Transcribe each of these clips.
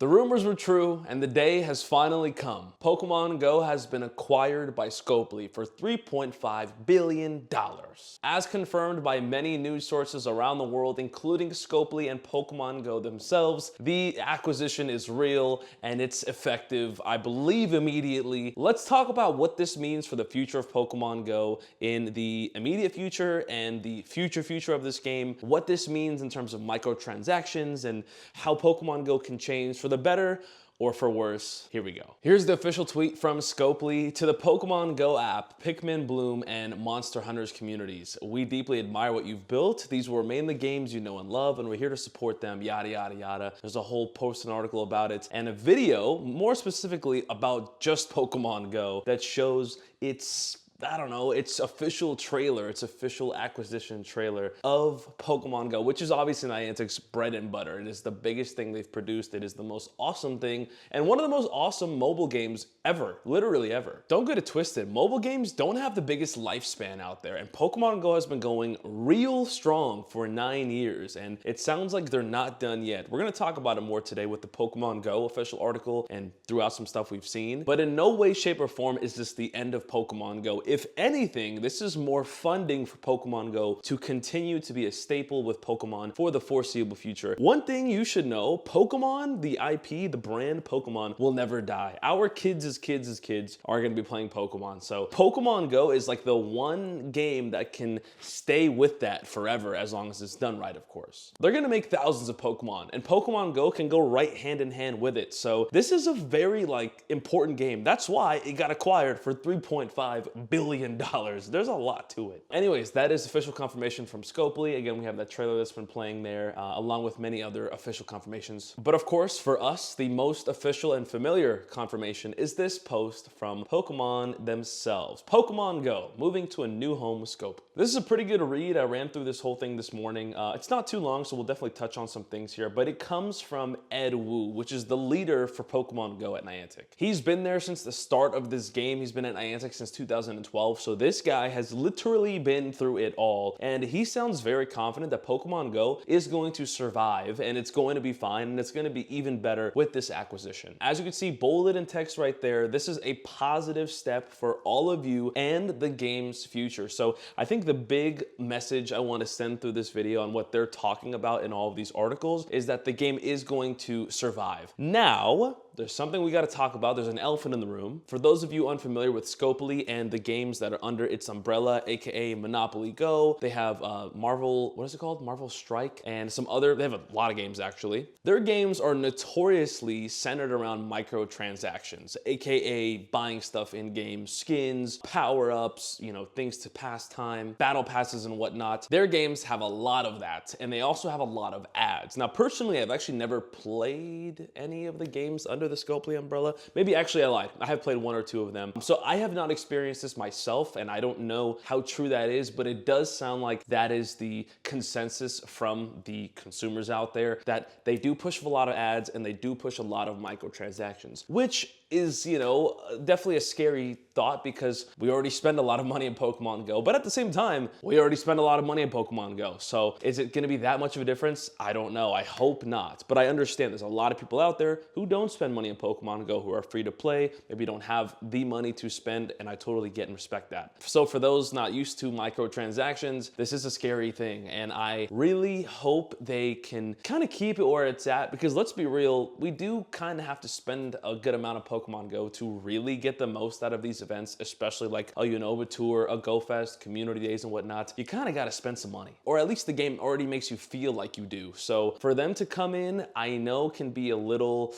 The rumors were true, and the day has finally come. Pokemon Go has been acquired by Scopely for $3.5 billion. As confirmed by many news sources around the world, including Scopely and Pokemon Go themselves, the acquisition is real and it's effective, I believe, immediately. Let's talk about what this means for the future of Pokemon Go in the immediate future and the future of this game, what this means in terms of microtransactions and how Pokemon Go can change for the better or for worse. Here we go. Here's the official tweet from Scopely to the Pokemon Go app, Pikmin Bloom, and Monster Hunters communities. We deeply admire what you've built. These will remain the games you know and love, and we're here to support them, yada, yada, yada. There's a whole post and article about it, and a video, more specifically about just Pokemon Go, that shows its its official trailer, its official acquisition trailer of Pokemon Go, which is obviously Niantic's bread and butter. It is the biggest thing they've produced. It is the most awesome thing, and one of the most awesome mobile games ever, literally ever. Don't get it twisted. Mobile games don't have the biggest lifespan out there, and Pokemon Go has been going real strong for 9 years, and it sounds like they're not done yet. We're gonna talk about it more today with the Pokemon Go official article and throughout some stuff we've seen, but in no way, shape, or form is this the end of Pokemon Go. If anything, this is more funding for Pokemon Go to continue to be a staple with Pokemon for the foreseeable future. One thing you should know, Pokemon, the IP, the brand Pokemon, will never die. Our kids' kids are gonna be playing Pokemon. So Pokemon Go is like the one game that can stay with that forever as long as it's done right, of course. They're gonna make thousands of Pokemon, and Pokemon Go can go right hand in hand with it. So this is a very important game. That's why it got acquired for $3.5 billion. There's a lot to it. Anyways, that is official confirmation from Scopely. Again, we have that trailer that's been playing there, along with many other official confirmations. But of course, for us, the most official and familiar confirmation is this post from Pokemon themselves. Pokemon Go, moving to a new home with Scopely. This is a pretty good read. I ran through this whole thing this morning. It's not too long, so we'll definitely touch on some things here, but it comes from Ed Wu, which is the leader for Pokemon Go at Niantic. He's been there since the start of this game. He's been at Niantic since 2012, so this guy has literally been through it all, and he sounds very confident that Pokemon Go is going to survive, and it's going to be fine, and it's going to be even better with this acquisition. As you can see, bolded in text right there, this is a positive step for all of you and the game's future. So I think the big message I want to send through this video and what they're talking about in all of these articles is that the game is going to survive. Now, there's something we got to talk about. There's an elephant in the room. For those of you unfamiliar with Scopely and the games that are under its umbrella, aka Monopoly Go, they have Marvel, what is it called? Marvel Strike, and some other, they have a lot of games actually. Their games are notoriously centered around microtransactions, aka buying stuff in games, skins, power-ups, things to pass time, battle passes and whatnot. Their games have a lot of that, and they also have a lot of ads. Now, personally, I've actually never played any of the games under the Scopely umbrella. Maybe actually I lied. I have played one or two of them. So I have not experienced this myself, and I don't know how true that is, but it does sound like that is the consensus from the consumers out there, that they do push a lot of ads and they do push a lot of microtransactions, which is, definitely a scary thought because we already spend a lot of money in Pokemon Go, but at the same time, we already spend a lot of money in Pokemon Go. So is it gonna be that much of a difference? I don't know. I hope not. But I understand there's a lot of people out there who don't spend money in Pokemon Go, who are free to play, maybe don't have the money to spend, and I totally get and respect that. So for those not used to microtransactions, this is a scary thing, and I really hope they can kind of keep it where it's at, because let's be real, we do kind of have to spend a good amount of Pokemon Go to really get the most out of these events, especially like a Unova Tour, a Go Fest, community days and whatnot. You kind of got to spend some money, or at least the game already makes you feel like you do. So for them to come in, I know can be a little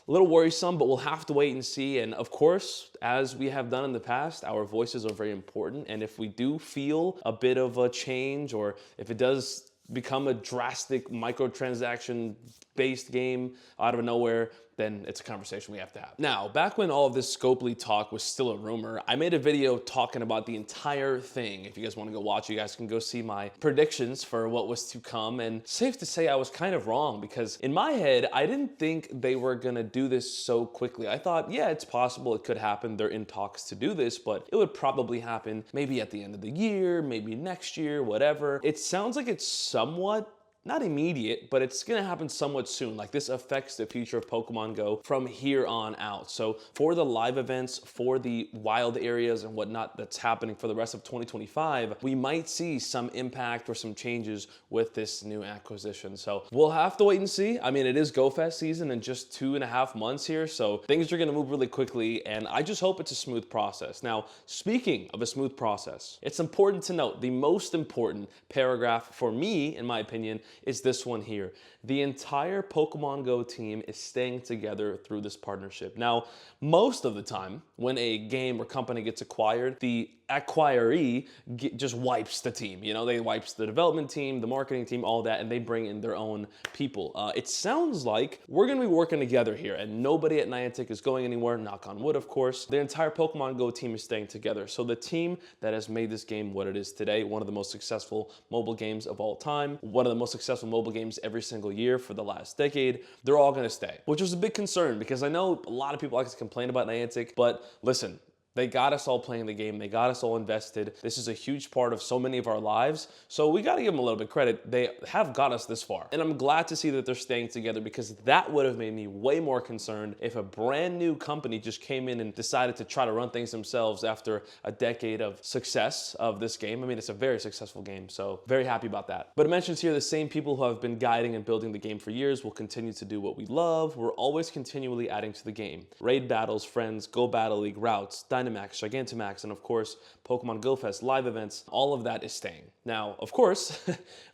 worrisome, but we'll have to wait and see. And of course, as we have done in the past, our voices are very important. And if we do feel a bit of a change, or if it does become a drastic microtransaction based game out of nowhere, then it's a conversation we have to have. Now, back when all of this Scopely talk was still a rumor, I made a video talking about the entire thing. If you guys want to go watch, you guys can go see my predictions for what was to come. And safe to say I was kind of wrong, because in my head, I didn't think they were gonna do this so quickly. I thought, yeah, it's possible, it could happen. They're in talks to do this, but it would probably happen maybe at the end of the year, maybe next year, whatever. It sounds like it's somewhat not immediate, but it's gonna happen somewhat soon. Like, this affects the future of Pokemon Go from here on out. So for the live events, for the wild areas and whatnot that's happening for the rest of 2025, we might see some impact or some changes with this new acquisition. So we'll have to wait and see. I mean, it is Go Fest season in just 2.5 months here, so things are gonna move really quickly, and I just hope it's a smooth process. Now, speaking of a smooth process, it's important to note the most important paragraph for me, in my opinion, is this one here. The entire Pokemon Go team is staying together through this partnership. Now, most of the time, when a game or company gets acquired, the acquiree just wipes the team. You know, they wipes the development team, the marketing team, all that, and they bring in their own people. It sounds like we're gonna be working together here, and nobody at Niantic is going anywhere, knock on wood, of course. The entire Pokemon Go team is staying together. So the team that has made this game what it is today, one of the most successful mobile games of all time, one of the most successful mobile games every single year for the last decade, they're all gonna stay, which was a big concern because I know a lot of people like to complain about Niantic, but listen, they got us all playing the game. They got us all invested. This is a huge part of so many of our lives. So we got to give them a little bit of credit. They have got us this far. And I'm glad to see that they're staying together because that would have made me way more concerned if a brand new company just came in and decided to try to run things themselves after a decade of success of this game. I mean, it's a very successful game, so very happy about that. But it mentions here the same people who have been guiding and building the game for years will continue to do what we love. We're always continually adding to the game. Raid battles, friends, Go Battle League, routes, Dynamax, Gigantamax, and of course, Pokemon Go Fest live events, all of that is staying. Now, of course,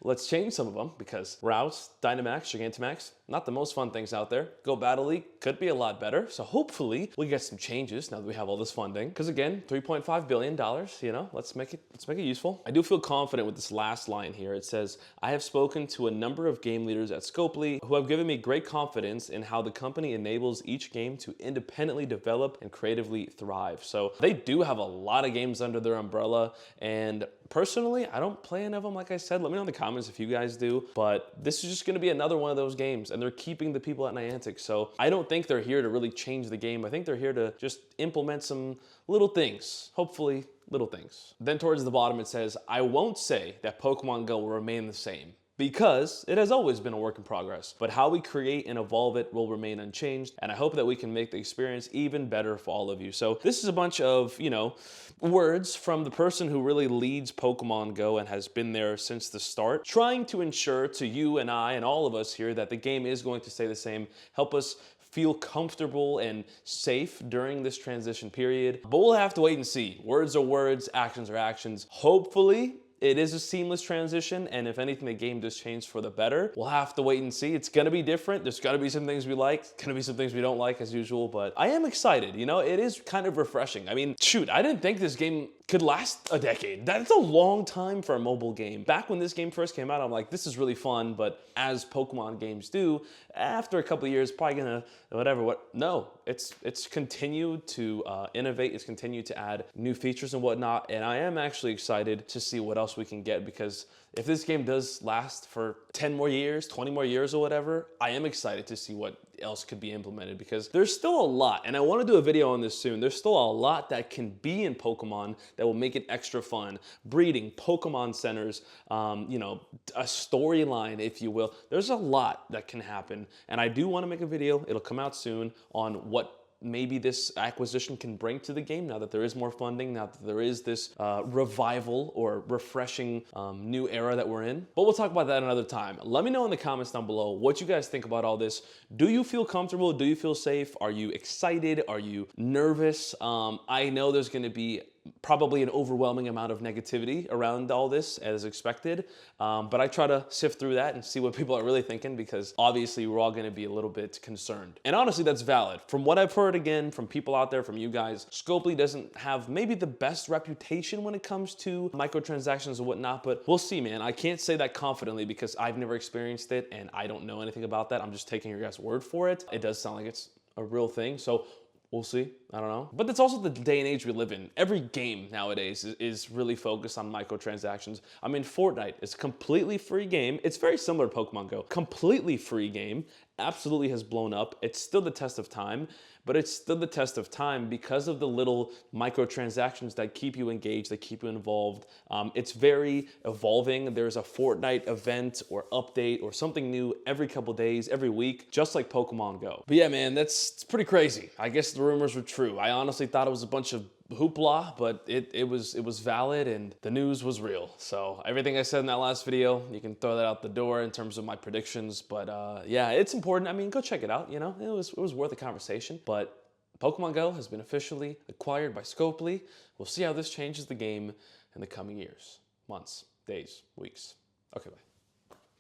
let's change some of them because routes, Dynamax, Gigantamax, not the most fun things out there. Go Battle League could be a lot better. So hopefully we get some changes now that we have all this funding. Because again, $3.5 billion, you know, let's make it useful. I do feel confident with this last line here. It says, I have spoken to a number of game leaders at Scopely who have given me great confidence in how the company enables each game to independently develop and creatively thrive. So they do have a lot of games under their umbrella, and personally, I don't play any of them, like I said. Let me know in the comments if you guys do, but this is just gonna be another one of those games, and they're keeping the people at Niantic, so I don't think they're here to really change the game. I think they're here to just implement some little things, hopefully little things. Then towards the bottom it says, I won't say that Pokemon Go will remain the same, because it has always been a work in progress, but how we create and evolve it will remain unchanged, and I hope that we can make the experience even better for all of you. So this is a bunch of, you know, words from the person who really leads Pokemon Go and has been there since the start, trying to ensure to you and I and all of us here that the game is going to stay the same, help us feel comfortable and safe during this transition period. But we'll have to wait and see. Words are words, actions are actions. Hopefully, it is a seamless transition, and if anything, the game does change for the better. We'll have to wait and see. It's gonna be different. There's gotta be some things we like, it's gonna be some things we don't like as usual, but I am excited. You know, it is kind of refreshing. I mean, shoot, I didn't think this game could last a decade. That's a long time for a mobile game. Back when this game first came out, I'm like, this is really fun, but as Pokemon games do, after a couple of years, probably gonna, no, it's continued to innovate, it's continued to add new features and whatnot, and I am actually excited to see what else we can get, because if this game does last for 10 more years, 20 more years or whatever, I am excited to see what else could be implemented, because there's still a lot, and I want to do a video on this soon. There's still a lot that can be in Pokemon that will make it extra fun. Breeding, Pokemon centers, you know, a storyline, if you will. There's a lot that can happen, and I do want to make a video. It'll come out soon on what maybe this acquisition can bring to the game now that there is more funding, now that there is this revival or refreshing new era that we're in. But we'll talk about that another time. Let me know in the comments down below what you guys think about all this. Do you feel comfortable? Do you feel safe? Are you excited? Are you nervous? I know there's gonna be probably an overwhelming amount of negativity around all this as expected, but I try to sift through that and see what people are really thinking, because obviously we're all going to be a little bit concerned. And honestly, that's valid. From what I've heard, again, from people out there, from you guys, Scopely doesn't have maybe the best reputation when it comes to microtransactions and whatnot, but we'll see, man. I can't say that confidently because I've never experienced it and I don't know anything about that. I'm just taking your guys' word for it. It does sound like it's a real thing, so we'll see. I don't know. But that's also the day and age we live in. Every game nowadays is really focused on microtransactions. I mean, Fortnite is a completely free game. It's very similar to Pokemon Go. Completely free game. absolutely has blown up. It's still the test of time, but it's still the test of time because of the little microtransactions that keep you engaged, that keep you involved. It's very evolving. There's a Fortnite event or update or something new every couple days, every week, just like Pokemon Go. But yeah, man, it's pretty crazy. I guess the rumors were true. I honestly thought it was a bunch of hoopla, but it was valid and the news was real. So everything I said in that last video, you can throw that out the door in terms of my predictions. But yeah, it's important. I mean, go check it out. You know, it was worth a conversation. But Pokemon Go has been officially acquired by Scopely. We'll see how this changes the game in the coming years, months, days, weeks. Okay, bye.